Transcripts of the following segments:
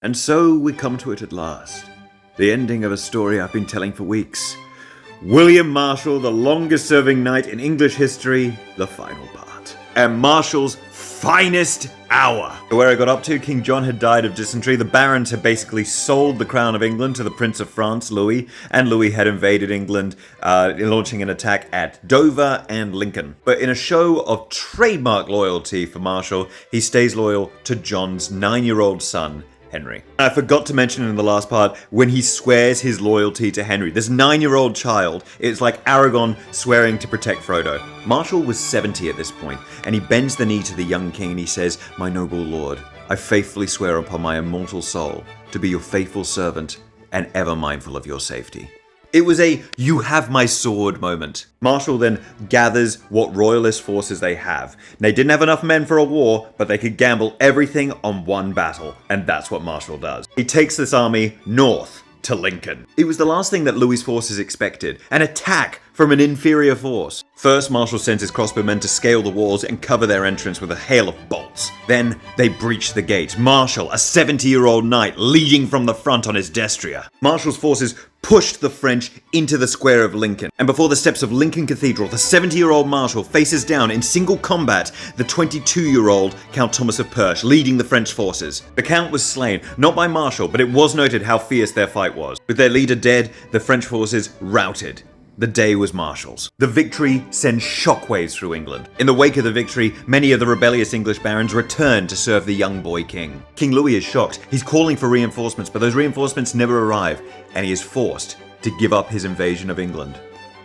And so we come to it at last. The ending of a story I've been telling for weeks. William Marshal, the longest serving knight in English history, the final part. And Marshal's finest hour. Where I got up to, King John had died of dysentery. The barons had basically sold the crown of England to the Prince of France, Louis, and Louis had invaded England, launching an attack at Dover and Lincoln. But in a show of trademark loyalty for Marshal, he stays loyal to John's 9-year-old son, Henry. I forgot to mention in the last part when he swears his loyalty to Henry. This 9-year-old child, it's like Aragorn swearing to protect Frodo. Marshal was 70 at this point, and he bends the knee to the young king and he says, "My noble lord, I faithfully swear upon my immortal soul to be your faithful servant and ever mindful of your safety." It was a "you have my sword" moment. Marshal then gathers what royalist forces they have. They didn't have enough men for a war, but they could gamble everything on one battle, and that's what Marshal does. He takes this army north to Lincoln. It was the last thing that Louis's forces expected, an attack from an inferior force. First, Marshal sends his crossbowmen to scale the walls and cover their entrance with a hail of bolts. Then, they breach the gates. Marshal, a 70-year-old knight, leading from the front on his destrier. Marshal's forces pushed the French into the square of Lincoln. And before the steps of Lincoln Cathedral, the 70-year-old Marshal faces down in single combat the 22-year-old Count Thomas of Perche, leading the French forces. The Count was slain, not by Marshal, but it was noted how fierce their fight was. With their leader dead, the French forces routed. The day was Marshal's. The victory sends shockwaves through England. In the wake of the victory, many of the rebellious English barons returned to serve the young boy king. King Louis is shocked. He's calling for reinforcements, but those reinforcements never arrive, and he is forced to give up his invasion of England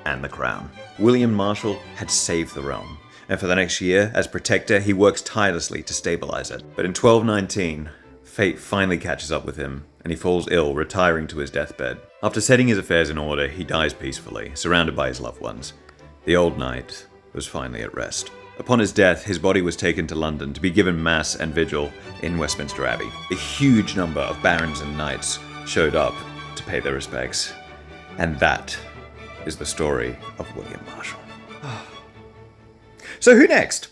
and the crown. William Marshal had saved the realm, and for the next year, as protector, he works tirelessly to stabilize it. But in 1219, fate finally catches up with him, and he falls ill, retiring to his deathbed. After setting his affairs in order, he dies peacefully, surrounded by his loved ones. The old knight was finally at rest. Upon his death, his body was taken to London to be given mass and vigil in Westminster Abbey. A huge number of barons and knights showed up to pay their respects. And that is the story of William Marshal. So who next?